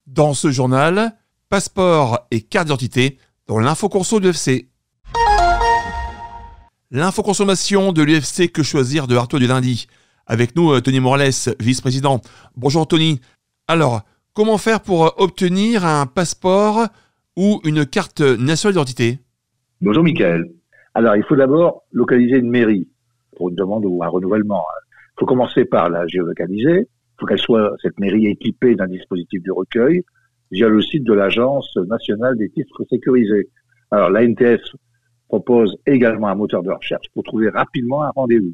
Dans ce journal, passeport et carte d'identité dans l'infoconso de l'UFC. L'infoconsommation de l'UFC Que Choisir de Artois du lundi. Avec nous, Tony Morales, vice-président. Bonjour Tony. Alors, comment faire pour obtenir un passeport ou une carte nationale d'identité? Bonjour Michael. Alors, il faut d'abord localiser une mairie pour une demande ou un renouvellement. Il faut commencer par la géolocaliser. Il faut qu'elle soit, cette mairie, équipée d'un dispositif de recueil via le site de l'Agence nationale des titres sécurisés. Alors, l'ANTS propose également un moteur de recherche pour trouver rapidement un rendez-vous.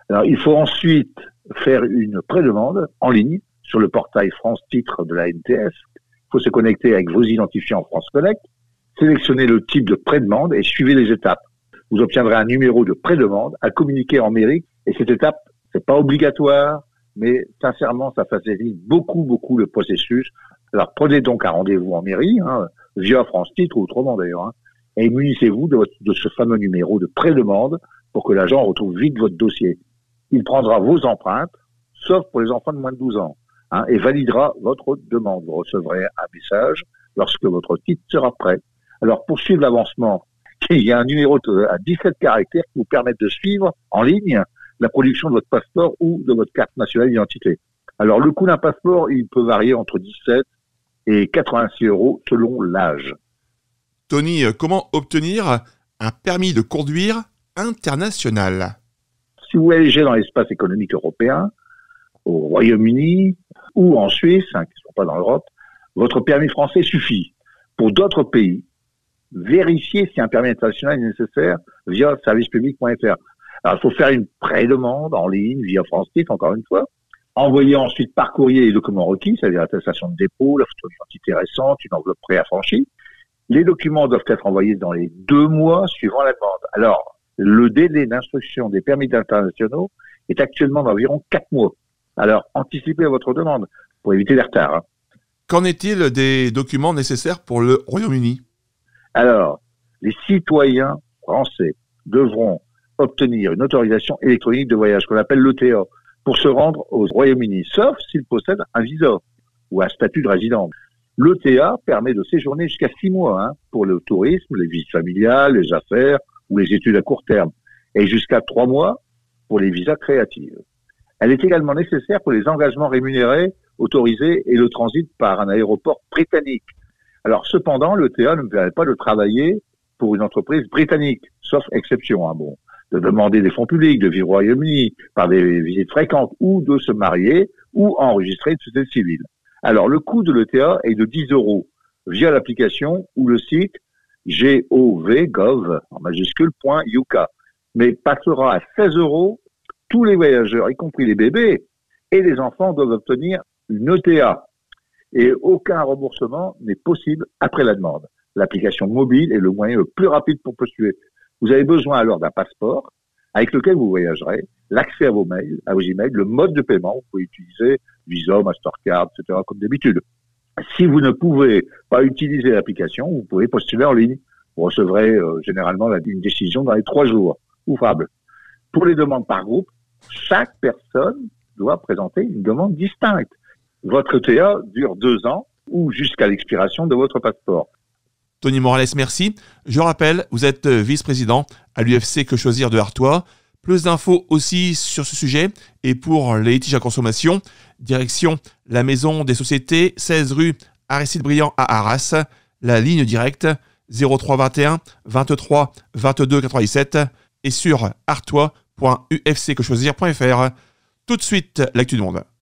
Alors, il faut ensuite faire une prédemande en ligne sur le portail France Titres de l'ANTS. Il faut se connecter avec vos identifiants France Connect, sélectionner le type de prédemande et suivez les étapes. Vous obtiendrez un numéro de prédemande à communiquer en mairie et cette étape, c'est pas obligatoire, mais sincèrement, ça facilite beaucoup le processus. Alors, prenez donc un rendez-vous en mairie, via France Titres ou autrement d'ailleurs, et munissez-vous de ce fameux numéro de prédemande pour que l'agent retrouve vite votre dossier. Il prendra vos empreintes, sauf pour les enfants de moins de 12 ans, et validera votre demande. Vous recevrez un message lorsque votre titre sera prêt. Alors, pour suivre l'avancement, il y a un numéro à 17 caractères qui vous permet de suivre en ligne la production de votre passeport ou de votre carte nationale d'identité. Alors, le coût d'un passeport, il peut varier entre 17 et 86 € selon l'âge. Tony, comment obtenir un permis de conduire international? Si vous voyagez dans l'espace économique européen, au Royaume-Uni ou en Suisse, qui ne sont pas dans l'Europe, votre permis français suffit. Pour d'autres pays, vérifiez si un permis international est nécessaire via servicepublic.fr. Alors, il faut faire une prédemande en ligne via France Titres, encore une fois. Envoyer ensuite par courrier les documents requis, c'est-à-dire l'attestation de dépôt, la photo d'identité récente, une enveloppe préaffranchie. Les documents doivent être envoyés dans les 2 mois suivant la demande. Alors, le délai d'instruction des permis internationaux est actuellement d'environ 4 mois. Alors, anticipez votre demande pour éviter les retards. Qu'en est-il des documents nécessaires pour le Royaume-Uni? Alors, les citoyens français devront obtenir une autorisation électronique de voyage qu'on appelle l'ETA pour se rendre au Royaume-Uni, sauf s'ils possèdent un visa ou un statut de résident. L'ETA permet de séjourner jusqu'à 6 mois pour le tourisme, les visites familiales, les affaires ou les études à court terme, et jusqu'à 3 mois pour les visas créatives. Elle est également nécessaire pour les engagements rémunérés, autorisés et le transit par un aéroport britannique. Alors cependant, l'ETA ne me permet pas de travailler pour une entreprise britannique, sauf exception, de demander des fonds publics, de vivre au Royaume-Uni par des visites fréquentes ou de se marier ou enregistrer une société civile. Alors, le coût de l'ETA est de 10 € via l'application ou le site gov, en majuscule, .uk, mais passera à 16 € tous les voyageurs, y compris les bébés, et les enfants doivent obtenir une ETA. Et aucun remboursement n'est possible après la demande. L'application mobile est le moyen le plus rapide pour postuler. Vous avez besoin alors d'un passeport avec lequel vous voyagerez, l'accès à vos mails, à vos emails, le mode de paiement. Vous pouvez utiliser Visa, Mastercard, etc. comme d'habitude. Si vous ne pouvez pas utiliser l'application, vous pouvez postuler en ligne. Vous recevrez généralement une décision dans les 3 jours, ouvrable. Pour les demandes par groupe, chaque personne doit présenter une demande distincte. Votre ETA dure 2 ans ou jusqu'à l'expiration de votre passeport. Tony Morales, merci. Je rappelle, vous êtes vice-président à l'UFC Que Choisir de Artois. Plus d'infos aussi sur ce sujet et pour les litiges à consommation, direction la Maison des Sociétés, 16 rue Aristide Briand à Arras, la ligne directe 03 21 23 22 97 et sur artois.ufcquechoisir.fr. Tout de suite, l'actu du monde.